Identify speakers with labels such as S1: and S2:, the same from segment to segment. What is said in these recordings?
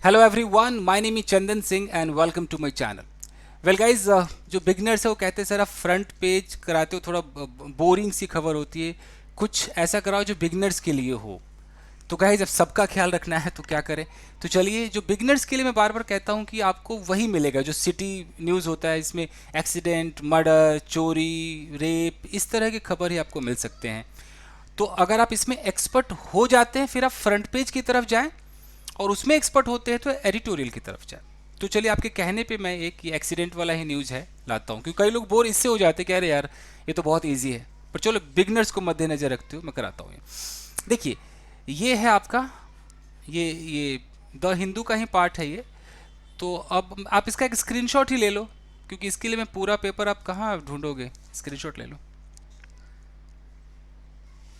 S1: Hello everyone, my name is Chandan Singh and welcome to my channel. Well guys, जो beginners है वो कहते हैं सर आप फ्रंट पेज कराते हो, थोड़ा बोरिंग सी खबर होती है, कुछ ऐसा कराओ जो बिगनर्स के लिए हो। तो गाइस, अब सबका ख्याल रखना है तो क्या करें। तो चलिए, जो बिगनर्स के लिए मैं बार बार कहता हूँ कि आपको वही मिलेगा जो सिटी न्यूज़ होता है। इसमें एक्सीडेंट, मर्डर, चोरी, रेप, इस तरह की खबर ही आपको मिल सकते हैं। तो अगर आप इसमें एक्सपर्ट हो जाते हैं फिर आप फ्रंट पेज की तरफ जाएं, और उसमें एक्सपर्ट होते हैं तो एडिटोरियल की तरफ जाए। तो चलिए, आपके कहने पे मैं एक ये एक्सीडेंट वाला ही न्यूज़ है लाता हूँ, क्योंकि कई लोग बोर इससे हो जाते हैं कि अरे यार ये तो बहुत ईजी है। पर चलो, बिगनर्स को मद्देनजर रखते हुए मैं कराता हूँ ये। देखिए, ये है आपका, ये द हिंदू का ही पार्ट है ये। तो अब आप इसका एक स्क्रीनशॉट ही ले लो, क्योंकि इसके लिए मैं पूरा पेपर आप कहाँ ढूंढोगे, स्क्रीनशॉट ले लो।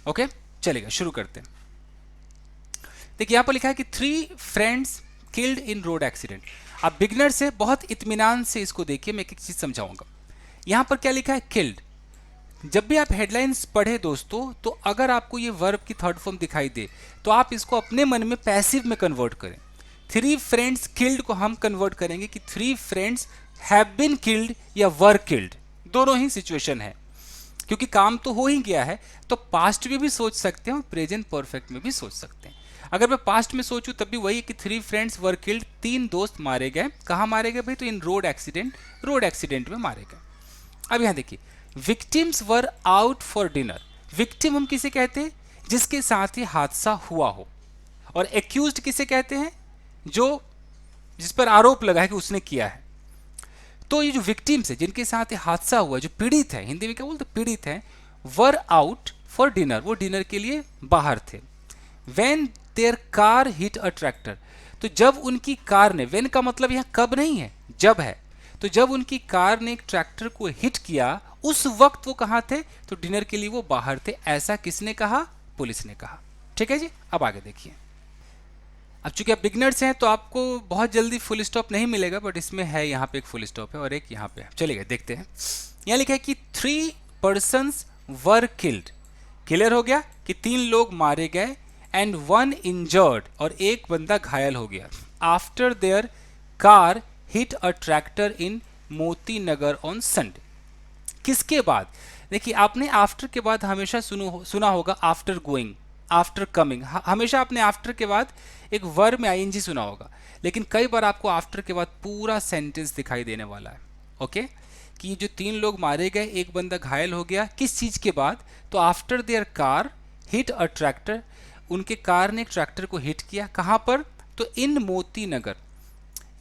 S1: ओके, चलेगा, शुरू करते हैं। देखिए, यहाँ पर लिखा है कि 3 friends killed in road accident. आप बिगनर से बहुत इत्मीनान से इसको देखिए, मैं एक एक चीज समझाऊंगा। यहाँ पर क्या लिखा है, किल्ड। जब भी आप हेडलाइंस पढ़े दोस्तों, तो अगर आपको ये वर्ब की थर्ड फॉर्म दिखाई दे तो आप इसको अपने मन में पैसिव में कन्वर्ट करें। 3 फ्रेंड्स किल्ड को हम कन्वर्ट करेंगे कि 3 फ्रेंड्स हैव बीन किल्ड या वर किल्ड, दोनों ही सिचुएशन है, क्योंकि काम तो हो ही गया है। तो पास्ट में भी सोच सकते हैं और प्रेजेंट परफेक्ट में भी सोच सकते हैं। अगर मैं पास्ट में सोचूं तब भी वही कि 3 फ्रेंड्स वर किल्ड, 3 दोस्त मारे गए। कहाँ मारे गए भाई, तो इन रोड एक्सीडेंट में मारे गए। अब यहाँ देखिए, victims were out for dinner. Victim हम किसे कहते हैं, जिसके साथ ही हादसा हुआ हो। और एक्यूज्ड किसे कहते हैं, जो जिस पर आरोप लगा है कि उसने किया है। तो ये जो विक्टिम्स है, जिनके साथ ये हादसा हुआ, जो पीड़ित है, हिंदी में क्या बोलते, पीड़ित है, वर आउट फॉर डिनर, वो डिनर के लिए बाहर थे। When their car hit a tractor, तो जब उनकी कार ने, वेन का मतलब यहां कब नहीं है, जब है। तो जब उनकी कार ने एक ट्रैक्टर को हिट किया, उस वक्त वो कहां थे, तो डिनर के लिए वो बाहर थे। ऐसा किसने कहा, पुलिस ने कहा। ठीक है जी, अब आगे देखिए। अब चूंकि आप बिगनर्स हैं तो आपको बहुत जल्दी फुल स्टॉप नहीं मिलेगा, बट इसमें है, यहाँ पे एक फुल स्टॉप है और एक यहाँ पे है। चलिए देखते हैं। यहाँ लिखा है कि 3 पर्सन्स वर किल्ड। क्लियर हो गया कि 3 लोग मारे गए, एंड 1 इंजर्ड, और एक बंदा घायल हो गया, after there car hit a tractor in Moti Nagar on Sunday. किसके बाद, देखिए आपने आफ्टर के बाद हमेशा सुना होगा आफ्टर गोइंग, आफ्टर कमिंग, हमेशा आपने आफ्टर के बाद एक वर्ब में आईएनजी सुना होगा। लेकिन कई बार आपको आफ्टर के बाद पूरा सेंटेंस दिखाई देने वाला है। ओके, कि जो 3 लोग मारे गए, एक बंदा घायल हो गया, किस चीज के बाद, तो after there car hit a tractor, उनके कार ने एक ट्रैक्टर को हिट किया। कहां पर, तो इन मोती नगर।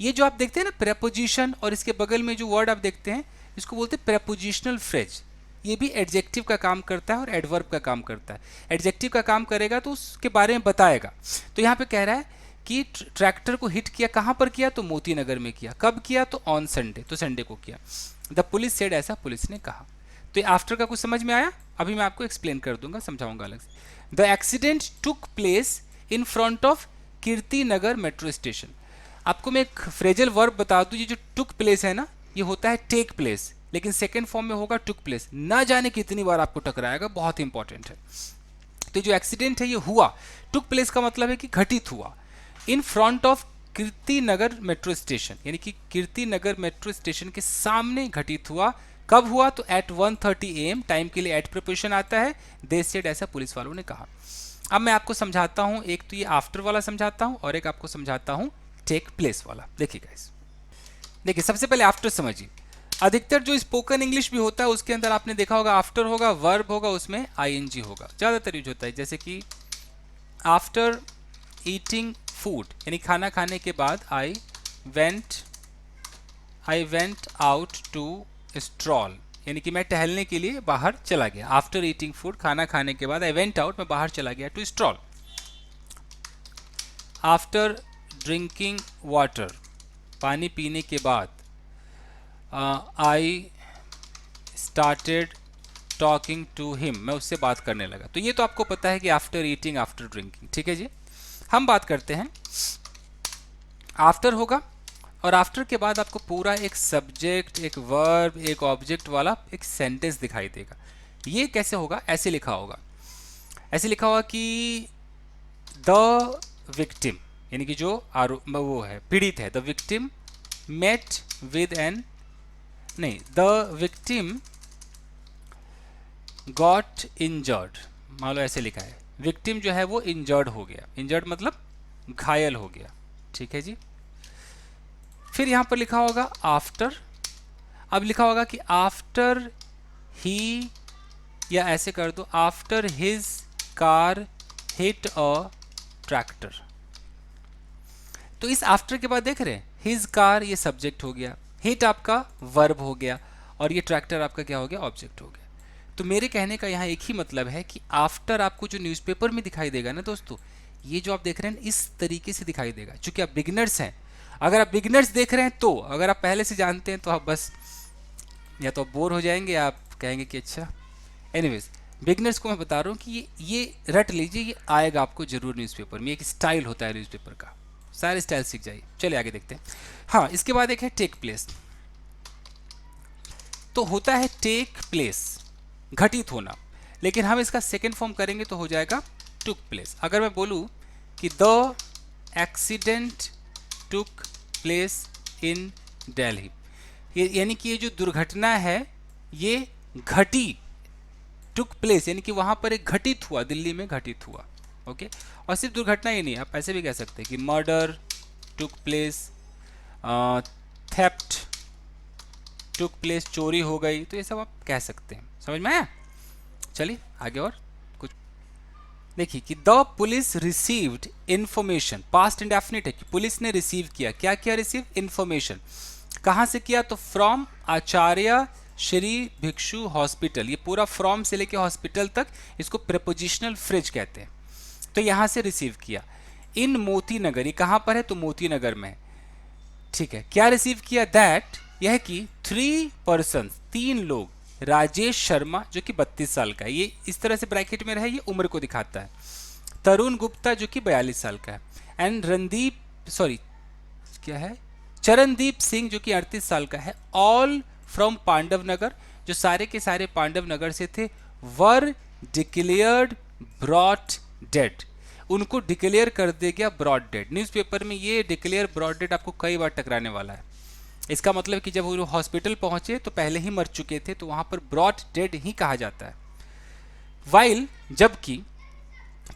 S1: ये जो आप देखते हैं ना प्रेपोजिशन, और इसके बगल में जो वर्ड आप देखते हैं, इसको बोलते हैं प्रेपोजिशनल फ्रेज। ये भी एडजेक्टिव का काम करता है और एडवर्ब का काम करता है। एडजेक्टिव का काम करेगा तो उसके बारे में बताएगा। तो यहाँ पे कह रहा है कि ट्रैक्टर को हिट किया, कहाँ पर किया, तो मोती नगर में किया। कब किया, तो ऑन संडे, तो संडे को किया। द पुलिस सेड, ऐसा पुलिस ने कहा। तो ये आफ्टर का कुछ समझ में आया, अभी मैं आपको एक्सप्लेन कर दूंगा, समझाऊंगा अलग से। The accident took place in front of Kirti Nagar metro station. आपको मैं एक फ्रेजल वर्ब बता दूं, ये जो टुक प्लेस है ना, ये होता है टेक प्लेस, लेकिन सेकेंड फॉर्म में होगा टुक प्लेस। ना जाने कितनी बार आपको टकराएगा, बहुत इंपॉर्टेंट है। तो जो एक्सीडेंट है ये हुआ, टुक प्लेस का मतलब है कि घटित हुआ, in front of Kirti Nagar metro station, यानी कि कीर्ति नगर मेट्रो स्टेशन के सामने घटित हुआ। कब हुआ, तो एट 1:30 AM, टाइम के लिए एट प्रिपोजिशन आता है। दे सेड, ऐसा पुलिस वालों ने कहा। अब मैं आपको समझाता हूं, एक तो ये आफ्टर वाला समझाता हूं और एक आपको समझाता हूं टेक प्लेस वाला। देखिए गाइस, देखिए सबसे पहले आफ्टर समझिए। अधिकतर जो स्पोकन इंग्लिश भी होता है उसके अंदर आपने देखा होगा आफ्टर होगा, वर्ब होगा, उसमें आईएनजी होगा, ज़्यादातर यूज होता है। जैसे कि आफ्टर ईटिंग फूड, यानी खाना खाने के बाद, I went out to stroll, यानी कि मैं टहलने के लिए बाहर चला गया। आफ्टर ईटिंग फूड, खाना खाने के बाद, आई वेंट आउट, मैं बाहर चला गया, to stroll. After drinking water, पानी पीने के बाद, I started talking to him, मैं उससे बात करने लगा। तो ये तो आपको पता है कि आफ्टर ईटिंग, आफ्टर ड्रिंकिंग। ठीक है जी, हम बात करते हैं आफ्टर होगा, और आफ्टर के बाद आपको पूरा एक सब्जेक्ट, एक वर्ब, एक ऑब्जेक्ट वाला एक सेंटेंस दिखाई देगा। ये कैसे होगा, ऐसे लिखा होगा कि द विक्टिम, यानी कि जो वो है पीड़ित है, the victim met with an, नहीं, द विक्टिम गॉट इंजर्ड, मान लो ऐसे लिखा है, विक्टिम जो है वो इंजर्ड हो गया, इंजर्ड मतलब घायल हो गया, ठीक है जी। फिर यहां पर लिखा होगा आफ्टर, अब लिखा होगा कि आफ्टर ही, या ऐसे कर दो after his car hit a tractor. तो इस आफ्टर के बाद देख रहे हैं हिज कार ये सब्जेक्ट हो गया, हिट आपका वर्ब हो गया, और ये ट्रैक्टर आपका क्या हो गया, ऑब्जेक्ट हो गया। तो मेरे कहने का यहाँ एक ही मतलब है कि आफ्टर आपको जो न्यूज़पेपर में दिखाई देगा ना दोस्तों, ये जो आप देख रहे हैं इस तरीके से दिखाई देगा, क्योंकि आप बिगिनर्स हैं। अगर आप बिगिनर्स देख रहे हैं तो, अगर आप पहले से जानते हैं तो आप बस या तो बोर हो जाएंगे, आप कहेंगे कि अच्छा। एनीवेज, बिगनर्स को मैं बता रहा हूँ कि ये रट लीजिए, ये आएगा आपको जरूर न्यूज़पेपर में, एक स्टाइल होता है न्यूज़पेपर का, सारे स्टाइल सीख जाइए। चलिए आगे देखते हैं। हाँ, इसके बाद एक है टेक प्लेस। तो होता है टेक प्लेस, घटित होना, लेकिन हम इसका सेकेंड फॉर्म करेंगे तो हो जाएगा टुक प्लेस। अगर मैं बोलूँ कि the accident took place in Delhi, यानी कि ये जो दुर्घटना है ये घटी, टुक प्लेस यानी कि वहां पर एक घटित हुआ, दिल्ली में घटित हुआ, ओके। और सिर्फ दुर्घटना ही नहीं, आप ऐसे भी कह सकते हैं कि murder took place, theft took place, चोरी हो गई, तो ये सब आप कह सकते हैं। समझ में आया? चलिए आगे और कुछ देखिए कि the police received information, past indefinite है कि पुलिस ने रिसीव किया, क्या किया, रिसीव इंफॉर्मेशन। कहां से किया? तो फ्रॉम आचार्य श्री भिक्षु हॉस्पिटल, ये पूरा फ्रॉम से लेके हॉस्पिटल तक, इसको प्रेपोजिशनल फ्रेज कहते हैं। तो यहां से रिसीव किया। इन मोती नगर, ये कहां पर है? तो मोती नगर में, ठीक है। क्या रिसीव किया? दैट, यह कि 3 पर्सन, 3 लोग, राजेश शर्मा जो कि 32 साल का है, ये इस तरह से ब्रैकेट में रहे, ये उम्र को दिखाता है। तरुण गुप्ता जो कि 42 साल का है, एंड क्या है, चरणदीप सिंह जो कि 38 साल का है, ऑल फ्रॉम पांडव नगर, जो सारे के सारे पांडव नगर से थे, वर डिक्लेयर्ड ब्रॉट डेड, उनको डिक्लेयर कर दिया गया ब्रॉड डेड। न्यूज़पेपर में ये डिक्लेयर ब्रॉड डेड आपको कई बार टकराने वाला है। इसका मतलब कि जब वो हॉस्पिटल पहुंचे तो पहले ही मर चुके थे, तो वहां पर ब्रॉड डेड ही कहा जाता है। वाइल, जबकि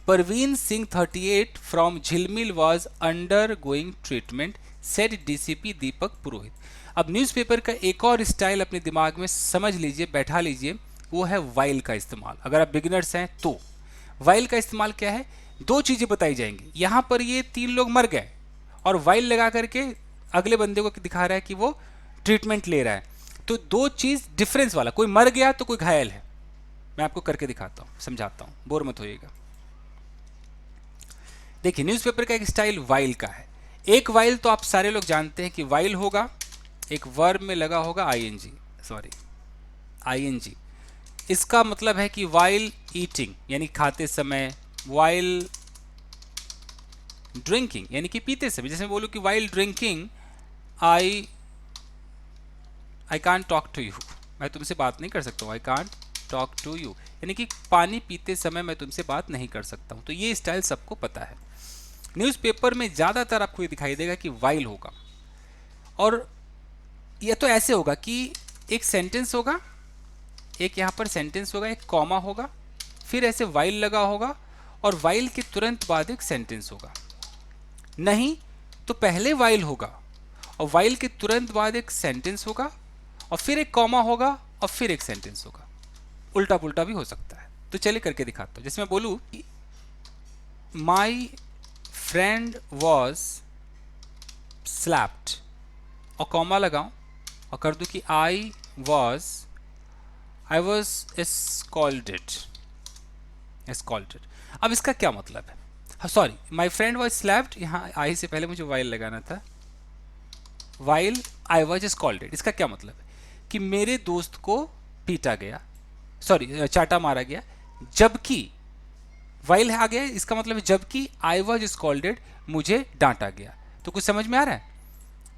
S1: Parveen Singh 38 from Jhilmil was under going treatment, said DCP Deepak Purohit. अब न्यूज़पेपर का एक और स्टाइल अपने दिमाग में समझ लीजिए, बैठा लीजिए, वो है वाइल का इस्तेमाल। अगर आप बिगिनर्स हैं तो वाइल का इस्तेमाल क्या है? 2 चीजें बताई जाएंगी। यहां पर ये 3 लोग मर गए और वाइल लगा करके अगले बंदे को दिखा रहा है कि वो ट्रीटमेंट ले रहा है। तो 2 चीज डिफरेंस वाला, कोई मर गया तो कोई घायल है। मैं आपको करके दिखाता हूं, समझाता हूं, बोर मत होइएगा। देखिए, न्यूज़पेपर का एक स्टाइल वाइल का है। एक वाइल तो आप सारे लोग जानते हैं कि वाइल होगा, एक वर्ब में लगा होगा आईएनजी। इसका मतलब है कि वाइल ईटिंग यानी खाते समय, वाइल ड्रिंकिंग यानी कि पीते समय। जैसे मैं बोलूं कि while drinking I can't talk to you, मैं तुमसे बात नहीं कर सकता हूँ। I can't talk to you यानी कि पानी पीते समय मैं तुमसे बात नहीं कर सकता हूँ। तो ये स्टाइल सबको पता है। न्यूज़पेपर में ज़्यादातर आपको ये दिखाई देगा कि वाइल होगा, और ये तो ऐसे होगा कि एक सेंटेंस होगा, एक यहाँ पर सेंटेंस होगा, एक कॉमा होगा, फिर ऐसे वाइल लगा होगा, और वाइल के तुरंत बाद एक सेंटेंस होगा। नहीं तो पहले वाइल होगा और वाइल के तुरंत बाद एक सेंटेंस होगा, और फिर एक कॉमा होगा, और फिर एक सेंटेंस होगा। उल्टा पुल्टा भी हो सकता है। तो चलिए करके दिखाता हूँ। जैसे मैं बोलूँ माई फ्रेंड वॉज स्लैप्ड, और कॉमा लगाऊं और कर दूं कि आई वॉज स्कॉल्डेड। अब इसका क्या मतलब है? Sorry, my friend was slapped, यहाँ आई से पहले मुझे वाइल लगाना था, वाइल आई वॉज स्कॉल्डेड। इसका क्या मतलब है? कि मेरे दोस्त को पीटा गया, सॉरी चाटा मारा गया, जबकि वाइल आ गया, इसका मतलब है जबकि आई वॉज स्कॉल्डेड, मुझे डांटा गया। तो कुछ समझ में आ रहा है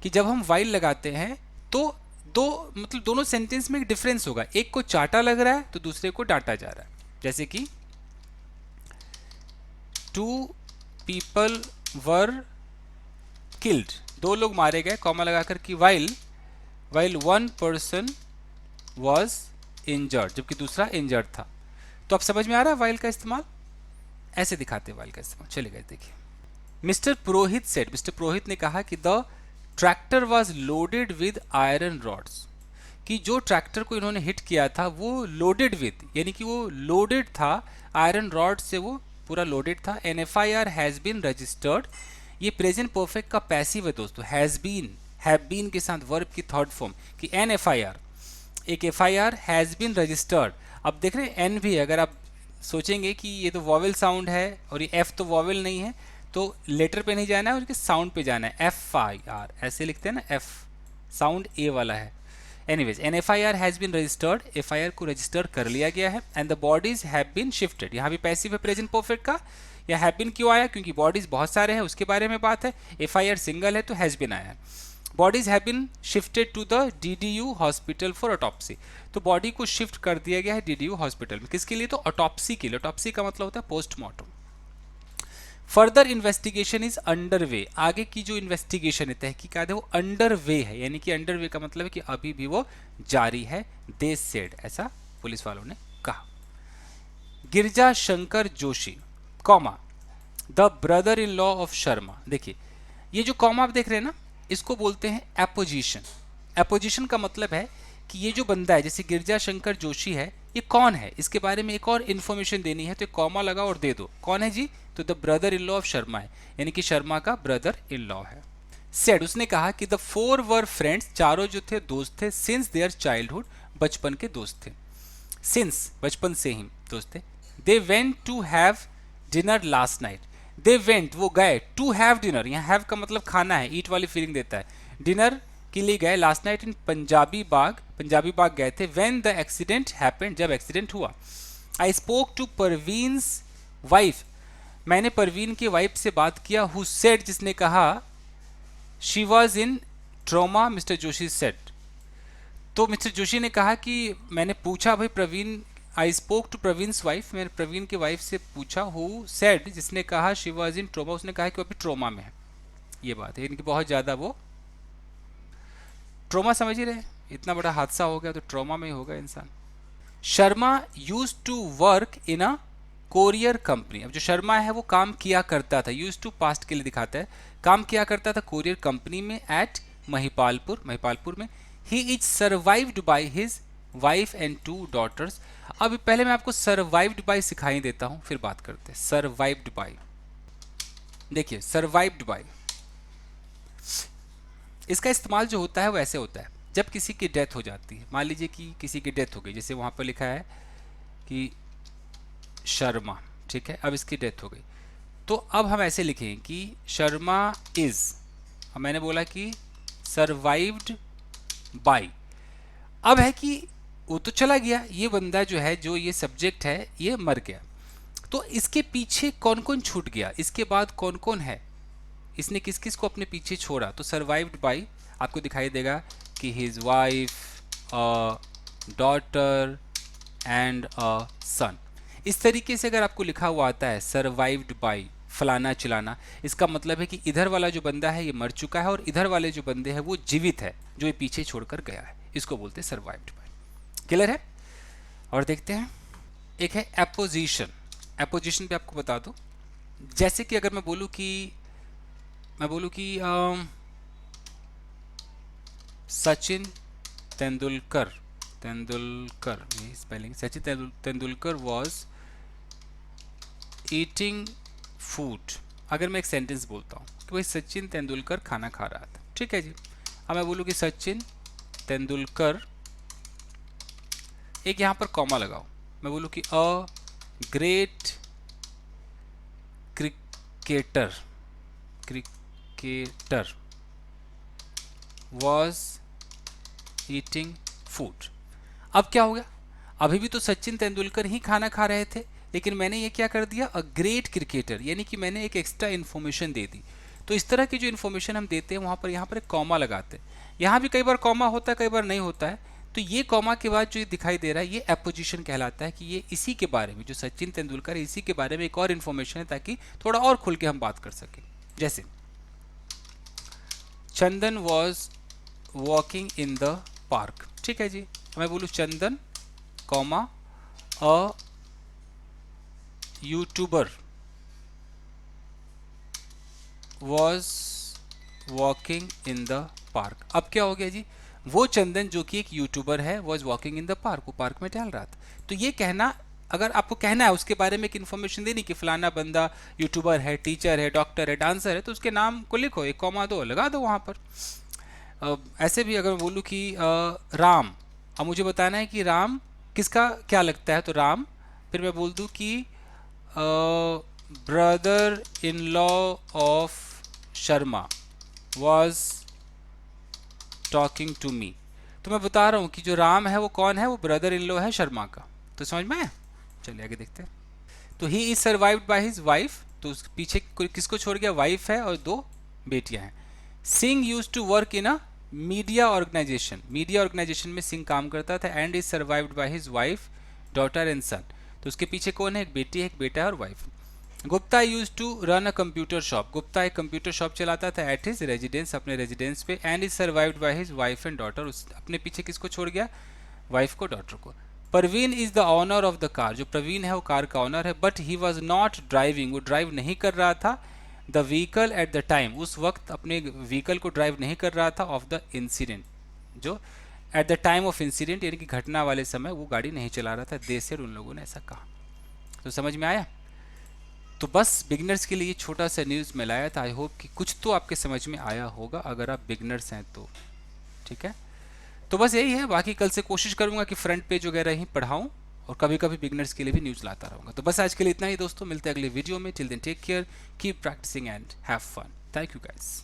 S1: कि जब हम वाइल लगाते हैं तो दोनों सेंटेंस में एक डिफरेंस होगा, एक को चाटा लग रहा है तो दूसरे को डांटा जा रहा है। जैसे कि 2 people वर किल्ड, 2 लोग मारे गए, कॉमा लगाकर कि वाइल 1 पर्सन वॉज इंजर्ड, जबकि दूसरा इंजर्ड था। तो अब समझ में आ रहा है वाइल का इस्तेमाल, ऐसे दिखाते हैं वाइल का इस्तेमाल। चलिए देखिए, मिस्टर पुरोहित सेड, मिस्टर पुरोहित ने कहा कि the tractor was loaded with iron rods, कि जो ट्रैक्टर को इन्होंने हिट किया था वो लोडेड विद, यानी कि वो लोडेड था आयरन रॉड से, वो पूरा लोडेड था। An FIR has been registered, ये प्रेजेंट परफेक्ट का पैसिव है दोस्तों, हैज बीन, हैव बीन के साथ वर्ब की थर्ड फॉर्म, कि एन एफआईआर, एक एफआईआर हैज बीन रजिस्टर्ड। अब देख रहे हैं एन भी, अगर आप सोचेंगे कि ये तो वॉवेल साउंड है और ये एफ तो वॉवेल नहीं है, तो लेटर पे नहीं जाना है, उसके साउंड पे जाना है, एफ आई आर ऐसे लिखते हैं ना, एफ साउंड ए वाला है। Anyways, an FIR has been registered, FIR को रजिस्टर कर लिया गया है। And the bodies have been shifted, यहाँ भी पैसिव है प्रेजेंट परफेक्ट का, या हैव बीन क्यों आया, क्योंकि बॉडीज बहुत सारे हैं उसके बारे में बात है, एफआईआर सिंगल है तो हैज बीन आया है। Bodies have been shifted to the DDU hospital for autopsy, तो बॉडी को शिफ्ट कर दिया गया है डीडीयू हॉस्पिटल में, किसके लिए, तो ऑटोप्सी के लिए। ऑटोप्सी का मतलब होता है postmortem. Further investigation is under way, आगे की जो इन्वेस्टिगेशन है, तहकीकात है, वो अंडर वे है, यानी कि अंडर वे का मतलब है कि अभी भी वो जारी है, दे सेड, ऐसा पुलिस वालों ने कहा। Girja Shankar Joshi, comma the brother in law of Sharma, देखिए ये जो कॉमा आप देख रहे हैं ना, इसको बोलते हैं एपोजिशन। एपोजिशन का मतलब है कि ये जो बंदा है, जैसे गिरजा शंकर जोशी है, ये कौन है, इसके बारे में एक और इन्फॉर्मेशन देनी है, तो एक कॉमा लगाओ और दे दो, कौन है जी, तो the brother in law of Sharma है, यानी कि शर्मा का ब्रदर इन लॉ है। सेड, उसने कहा कि द 4 वर फ्रेंड्स, चारों जो थे दोस्त थे, सिंस देयर चाइल्डहुड, बचपन के दोस्त थे, सिंस बचपन से ही दोस्त थे। They went to have dinner last night, they went वो गए, टू हैव डिनर, यहाँ हैव का मतलब खाना है, ईट वाली फीलिंग देता है, डिनर के लिए गए, लास्ट नाइट इन पंजाबी बाग गए थे। व्हेन द एक्सीडेंट हैपेंड, जब एक्सीडेंट हुआ। आई स्पोक टू परवीन्स वाइफ, मैंने परवीन की वाइफ से बात किया, हु सेड, जिसने कहा, she was in trauma, mister Joshi said, तो मिस्टर जोशी ने कहा कि मैंने पूछा भाई Praveen, I spoke to Praveen's wife, मैंने प्रवीण की वाइफ से पूछा, हु सेड, जिसने कहा, शी वॉज इन ट्रोमा, उसने कहा कि वो अभी ट्रोमा में है, ये बात है, इनकी बहुत ज़्यादा वो ट्रोमा, समझ ही रहे, इतना बड़ा हादसा हो गया तो ट्रोमा में ही होगा इंसान। Sharma use to work in a courier company, अब जो शर्मा है वो काम किया करता था, यूज टू पास्ट के लिए दिखाता है, काम किया करता था कोरियर कंपनी में, एट महिपालपुर में। He is survived by his wife and 2 daughters, अब पहले मैं आपको सर्वाइव्ड बाय सिखाई देता हूं, फिर बात करते हैं। सर्वाइव्ड बाय, देखिए सर्वाइव्ड बाय, इसका इस्तेमाल जो होता है वो ऐसे होता है, जब किसी की डेथ हो जाती है, मान लीजिए कि किसी की डेथ हो गई, जैसे वहाँ पर लिखा है कि शर्मा, ठीक है, अब इसकी डेथ हो गई, तो अब हम ऐसे लिखेंगे कि शर्मा इज, अब मैंने बोला कि सर्वाइव्ड बाय, अब है कि वो तो चला गया, ये बंदा जो है, जो ये सब्जेक्ट है, ये मर गया, तो इसके पीछे कौन कौन छूट गया, इसके बाद कौन कौन है, इसने किस किस को अपने पीछे छोड़ा, तो सर्वाइव्ड बाय आपको दिखाई देगा कि his wife, a daughter and a son, इस तरीके से अगर आपको लिखा हुआ आता है सर्वाइव्ड बाय फलाना चिलाना, इसका मतलब है कि इधर वाला जो बंदा है ये मर चुका है और इधर वाले जो बंदे हैं वो जीवित है, जो ये पीछे छोड़कर गया है, इसको बोलते हैं सर्वाइव्ड बाय। क्लियर है? और देखते हैं, एक है एपोजिशन, एपोजिशन पे आपको बता दो, जैसे कि अगर मैं बोलूँ कि सचिन तेंदुलकर, ये spelling, Sachin Tendulkar was eating food, अगर मैं एक सेंटेंस बोलता हूँ कि भाई सचिन तेंदुलकर खाना खा रहा था, ठीक है जी, अब मैं बोलूँ कि सचिन तेंदुलकर, एक यहाँ पर कॉमा लगाओ, मैं बोलूँ कि a great cricketer was eating food, अब क्या हो गया, अभी भी तो सचिन तेंदुलकर ही खाना खा रहे थे, लेकिन मैंने ये क्या कर दिया, अ ग्रेट क्रिकेटर, यानी कि मैंने एक एक्स्ट्रा इन्फॉर्मेशन दे दी। तो इस तरह की जो इन्फॉर्मेशन हम देते हैं वहाँ पर, यहाँ पर एक कॉमा लगाते हैं, यहाँ भी कई बार कॉमा होता है, कई बार नहीं होता है, तो ये कॉमा के बाद जो दिखाई दे रहा है ये एपोजिशन कहलाता है, कि ये इसी के बारे में, जो सचिन तेंदुलकर है इसी के बारे में एक और इन्फॉर्मेशन है, ताकि थोड़ा और खुल के हम बात कर सकें। जैसे Chandan was walking in the park. ठीक है जी, मैं बोलूँ Chandan comma a YouTuber was walking in the park. अब क्या हो गया जी, वो चंदन जो कि एक यूट्यूबर है was walking in the park, वो पार्क में टहल रहा था। तो ये कहना, अगर आपको कहना है उसके बारे में एक इन्फॉर्मेशन देनी कि फलाना बंदा यूट्यूबर है, टीचर है, डॉक्टर है, डांसर है, तो उसके नाम को लिखो, एक कॉमा दो लगा दो वहाँ पर। ऐसे भी अगर मैं बोलूँ कि राम, अब मुझे बताना है कि राम किसका क्या लगता है, तो राम, फिर मैं बोल दूँ कि brother in law of Sharma was talking to me. तो मैं बता रहा हूँ कि जो राम है वो कौन है, वो ब्रदर इन लॉ है शर्मा का। तो समझ में आया? चलिए आगे देखते हैं। तो ही is survived by his wife, तो उसके पीछे किसको छोड़ गया, वाइफ है और 2 बेटियां हैं। Singh use to work in a media organisation, media organisation में सिंह काम करता था। And is survived by his wife, daughter and son, तो उसके पीछे कौन है, एक बेटी है, एक बेटा है और wife. Gupta use to run a computer shop, Gupta एक कंप्यूटर शॉप चलाता था एट हिज रेजिडेंस, अपने रेजिडेंस पे। And is survived by his wife and daughter, उस अपने पीछे किसको छोड़ गया, वाइफ को, डॉटर को। Parveen is the owner of the car, जो प्रवीण है वो कार का ऑनर है। But he was not driving, वो ड्राइव नहीं कर रहा था the vehicle at the time, उस वक्त अपने व्हीकल को ड्राइव नहीं कर रहा था ऑफ द इंसिडेंट, जो eight the time of incident यानी कि घटना वाले समय वो गाड़ी नहीं चला रहा था। दे सेड, उन लोगों ने ऐसा कहा। तो समझ में आया? तो बस बिगनर्स के लिए छोटा सा न्यूज़ में लाया था। आई होप कि कुछ तो आपके समझ में आया होगा अगर आप बिगनर्स हैं तो। ठीक है, तो बस यही है। बाकी कल से कोशिश करूंगा कि फ्रंट पेज वगैरह ही पढ़ाऊं और कभी कभी बिगनर्स के लिए भी न्यूज़ लाता रहूंगा। तो बस आज के लिए इतना ही दोस्तों, मिलते हैं अगले वीडियो में। Till then take care, keep practising and have fun. Thank you guys.